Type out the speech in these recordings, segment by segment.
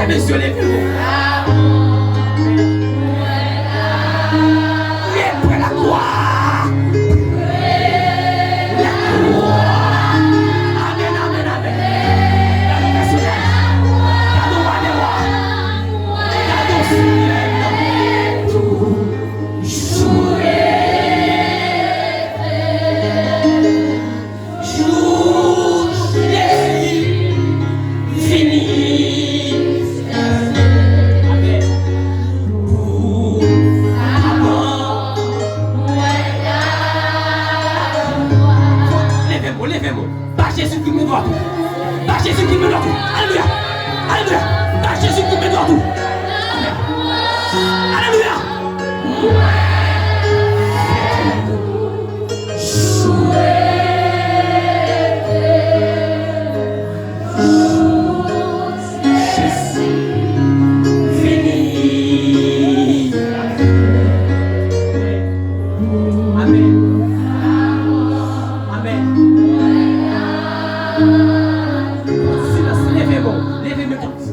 Monsieur les plus la gloire. La gloire. Amen, amen, amen. Cadeau personnel. Cadeau Wanewa. Cadeau Seigneur. Jésus qui me doit tout. Par Jésus qui me doit tout. Alléluia. Alléluia. Par Jésus qui me doit tout. Amen. Alléluia.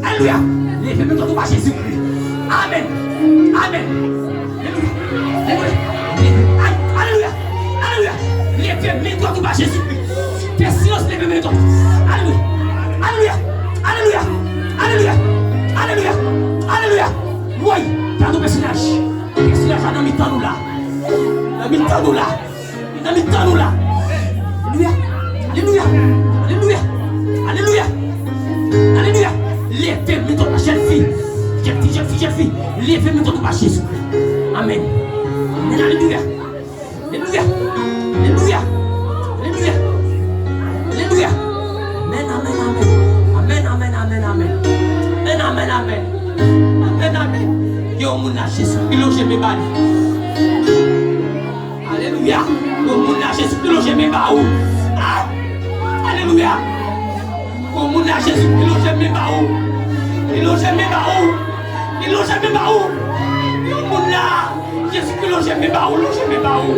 Alléluia. Levez-moi tout par Jésus-Christ. Amen. Amen. Alléluia. Alléluia. Levez-moi tout par Jésus-Christ. Fais silence, levez-moi tout. Alléluia. Alléluia. Alléluia. Alléluia. Alléluia. Alléluia. Oui. Dans nos personnages. Personnage dans mi-temps nous là. Dans mi-temps nous là. Dans mi-temps nous là. Alléluia. Alléluia. Alléluia. Alléluia. Alléluia. Levez-moi ton jeune fille. Jeune fille. Levez-moi ton par Jésus. Amen. Alléluia. Alléluia. Alléluia. Alléluia. Alléluia. Amen, amen, amen. Amen, amen, amen, amen. Amen, amen, amen. Amen, amen. Yo, mon Jésus, qui loge mes balles. Alléluia. Yo, mon Jésus, qui loge mes balles. Alléluia. Yo, mon Jésus, qui loge mes balles. Il loge mes balles. Il loge mes balles. Yo, mon Jésus, qui loge mes balles. Loge mes balles.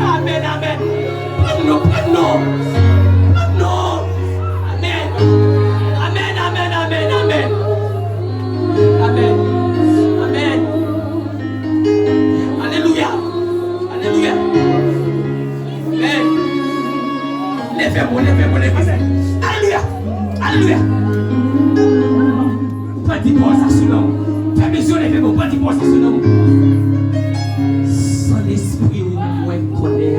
Amen, amen. Non. Amen. Amen, amen, amen, amen. Amen. Amen. Alléluia. Alléluia. Amen. Levez-moi. Alléluia. Alléluia. Petit pour ça sur nous. Fais besoin de levez-moi. Petit pour ça sur nous. Sans l'esprit, on connaît.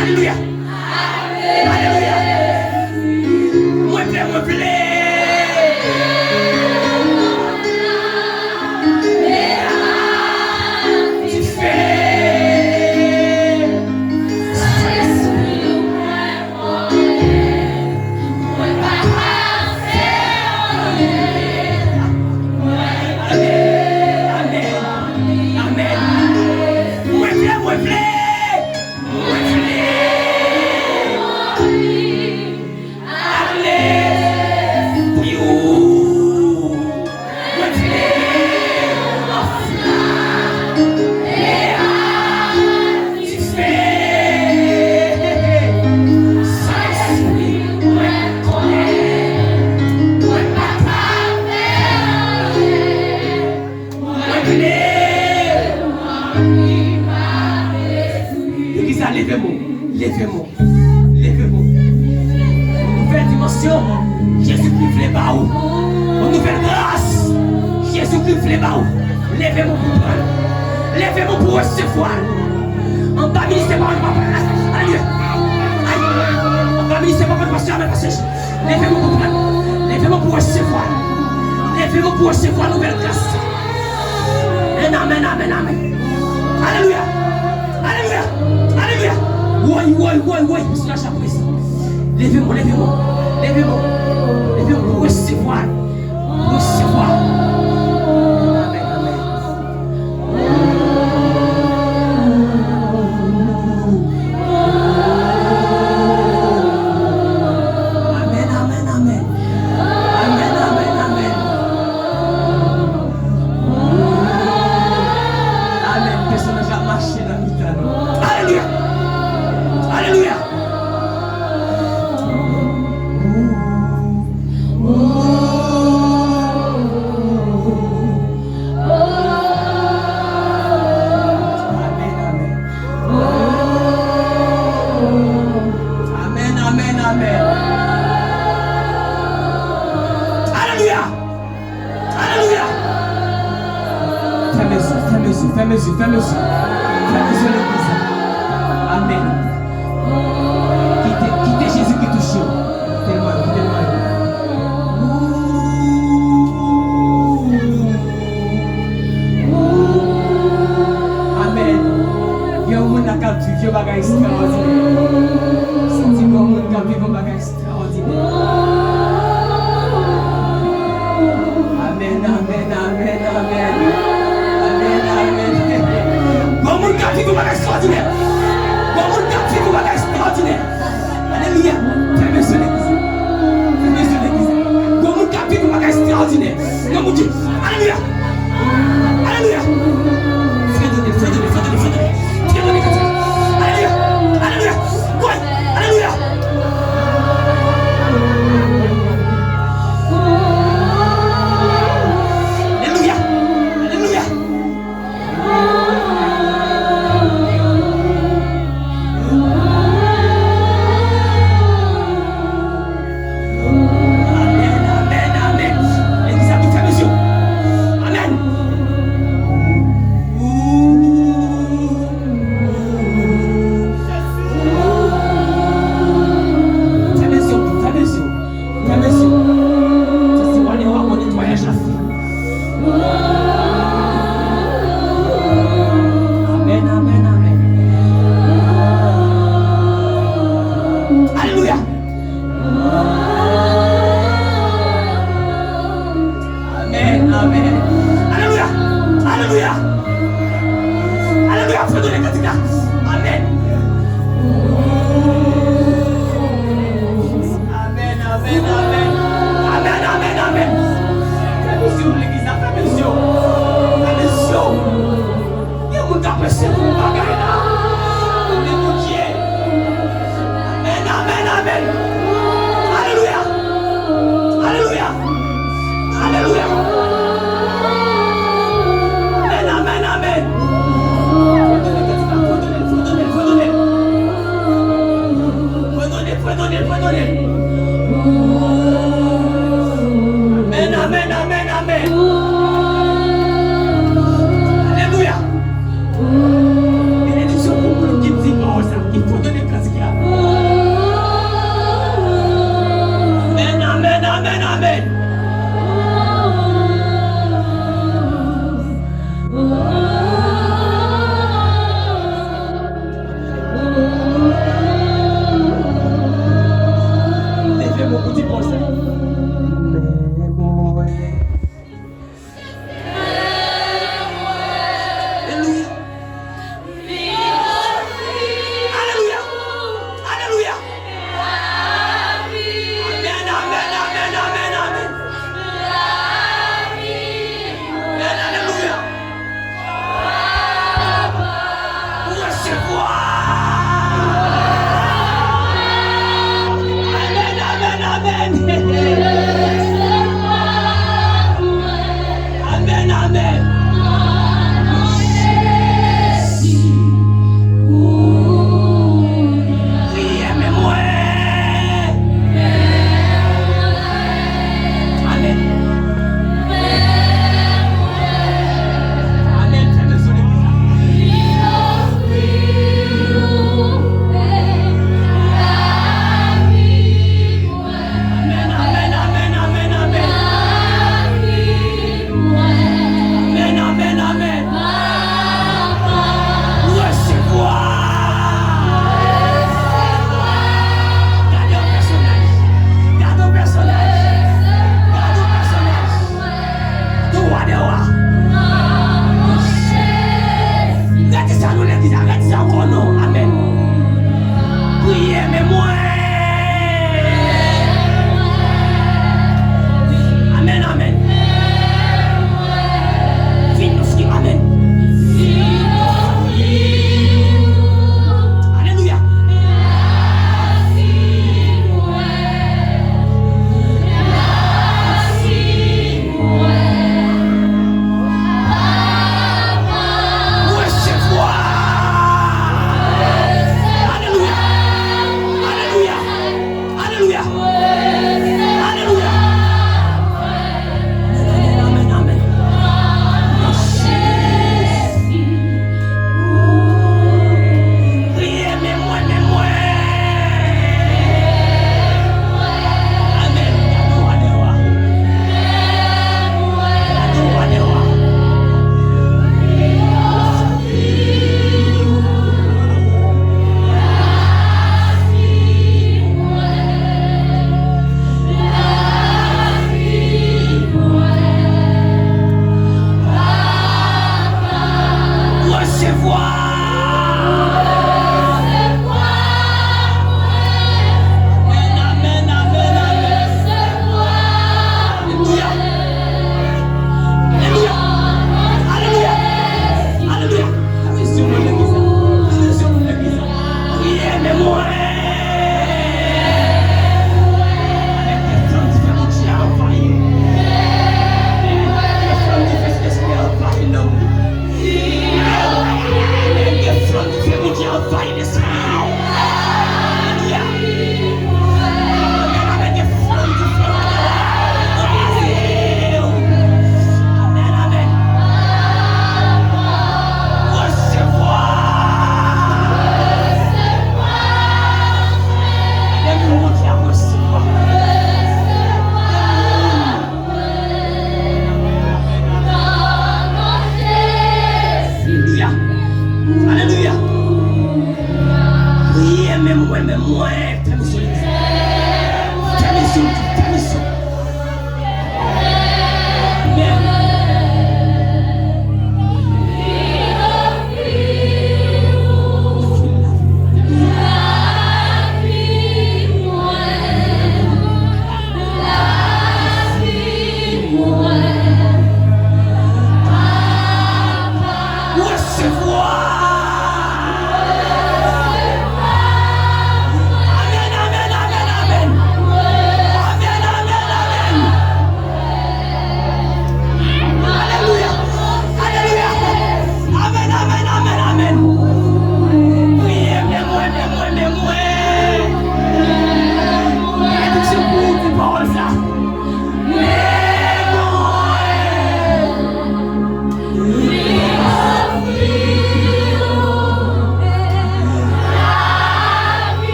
Alléluia. Alléluia. Moi plaît. Tu fais. Amen. Moi plaît. Alléluia, levez-moi. Levez-moi. Levez-moi. Une nouvelle dimension. Jésus-Christ voulait pas où. Une nouvelle grâce. Jésus-Christ voulait pas où. Levez-moi pour prendre. Levez-moi pour recevoir. En bas, ministère par le papa. Alléluia. En bas, ministère par le pasteur. Levez-moi pour prendre. Levez-moi pour recevoir. Levez-moi pour recevoir une nouvelle grâce. Amen, amen, amen. Alléluia. Alléluia. Alléluia. Oui. Monsieur la chaperise. Levez-moi, levez-moi. Levez-moi. Levez-moi pour recevoir. Pour recevoir. Amen, amen. Amen, amen, amen. Amen, amen, amen. Amen. Personne n'a marché dans le temps. Alléluia. Alléluia. Fermez les yeux, l'église. Amen. Quittez Jésus qui touche. Quittez-moi. Amen. Il y a un monde qui a vécu un bagage extraordinaire. C'est un monde qui a vécu un bagage extraordinaire. Amen, amen, amen, amen. Bon monde qui a vécu un bagage extraordinaire. Bon monde qui a vécu un bagage extraordinaire. Alléluia. Fermez sur l'église. Fermez sur l'église. Bon monde qui a vécu un bagage extraordinaire. Non, mon Dieu. Alléluia. Alléluia. Fais donner. Alléluia. Alléluia. Oui. Alléluia. Alléluia. Alléluia.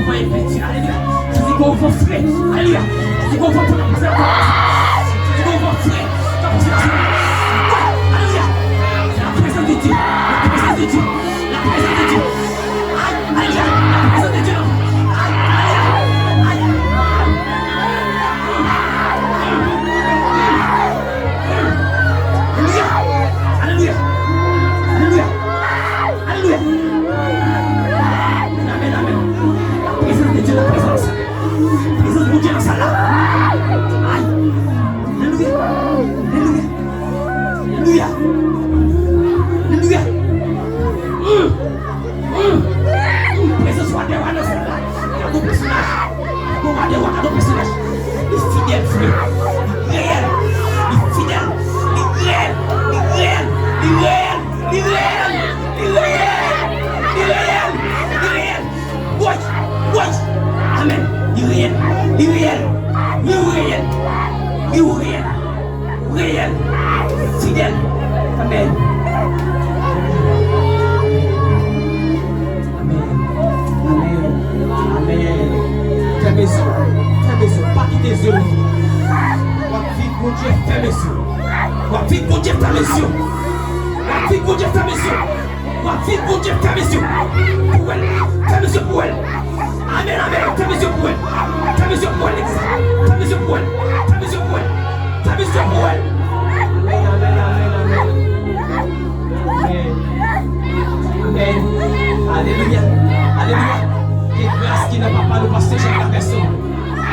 voit effectuer. Alléluia. Je dis qu'on va frais. Alléluia. Je dis qu'on va prendre la présence. Je dis qu'on va frais. Alléluia. C'est la présence de Dieu. La présence de Dieu. La présence de Dieu. Alléluia. La présence de Dieu. Alléluia. Alléluia. Alléluia. Amen, amen. La présence de Dieu, la présence. La présence de Dieu dans sa là. Alléluia. Alléluia. Alléluia. Alléluia. Présence soit des rois dans sa là. Il y a d'autres personnages. Il y a d'autres personnages. Les fidèles frères. Les réels. Les fidèles. Les réels. Les réels. Les réels. Les réels. Les réels. Les réels. Les réels. Oui. Oui. Amen. Les réels. Les réels. Les réels. Les réels. Réels. Fidèles. Amen. Fais mes yeux, pas quitter les yeux. Wa vie pour Dieu, fais mes yeux. Wa vie pour Dieu, fais mes yeux. Wa vie pour Dieu, fais mes yeux. Wa vie pour Dieu, fais mes yeux. Pour elle, fais mes yeux pour elle. Amen, amen, fais mes yeux pour elle. Fais mes yeux pour elle, fais mes yeux pour elle. Fais mes yeux pour elle. Fais mes yeux pour elle. Amen, amen, amen, amen. Amen. Alléluia. Alléluia. Quelle grâce qui n'a pas de passer chez la personne.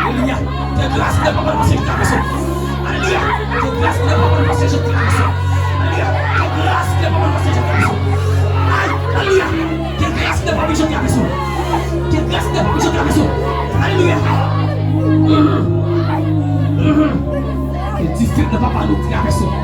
Alléluia. Quelle grâce qui n'a pas de passer chez la personne. Alléluia. Quelle grâce qui n'a pas de passer chez la personne. Alléluia. Quelle grâce qui n'a pas de passer chez la personne. Alléluia. Quelle grâce qui n'a pas de passer chez la personne. Quelle grâce qui n'a pas de passer chez la personne. Alléluia. Que tu fais ne pas parler de la personne.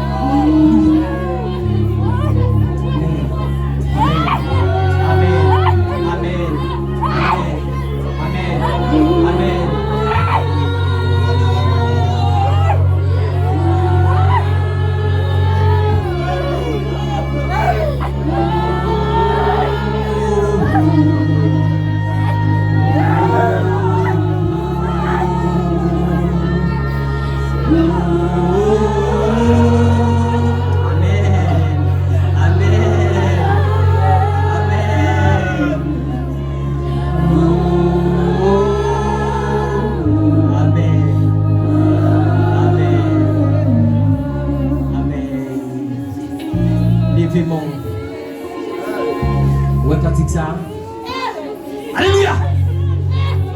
Alléluia.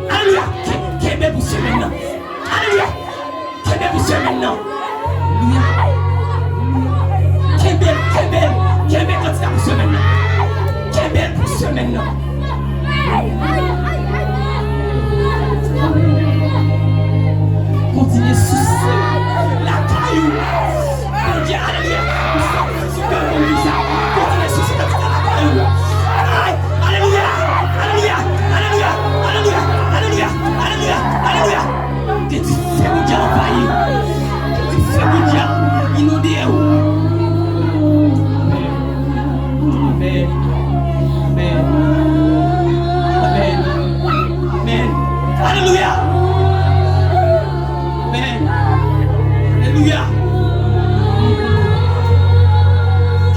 Alléluia. Qu'est-ce pour ce maintenant? Alléluia. Qu'est-ce pour ce maintenant? Alléluia. Qu'est-ce quand tu as pour ce maintenant? Qu'est-ce pour ce maintenant? Continuez sous la caillou. Alléluia. Continuez sous la caillou. Alléluia. Alléluia. Alléluia. Alléluia. Alléluia. Alléluia. Alléluia. Que tu fais mon Dieu envahir. Que tu fais mon Dieu inonder. Amen. Amen. Amen. Amen. Alléluia. Amen. Alléluia.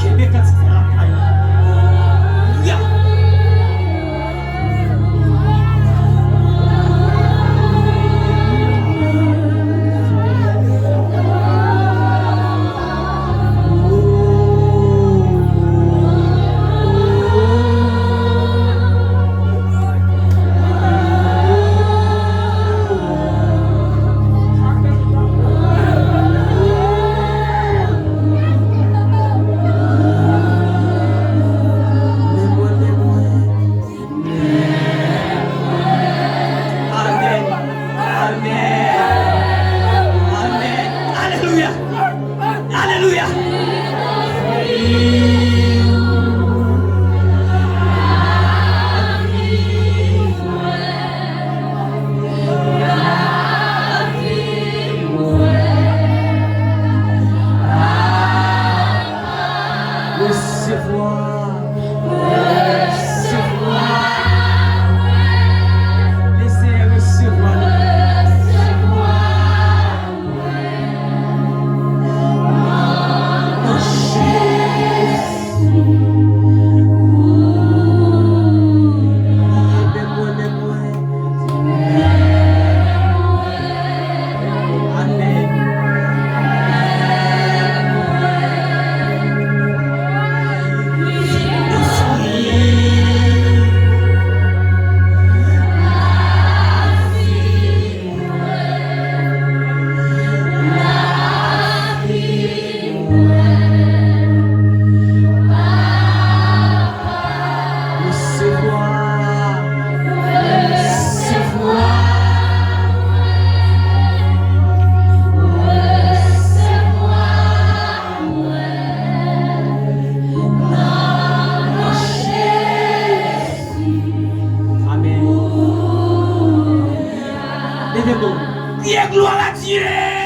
Québec a dit Criez gloire à Dieu.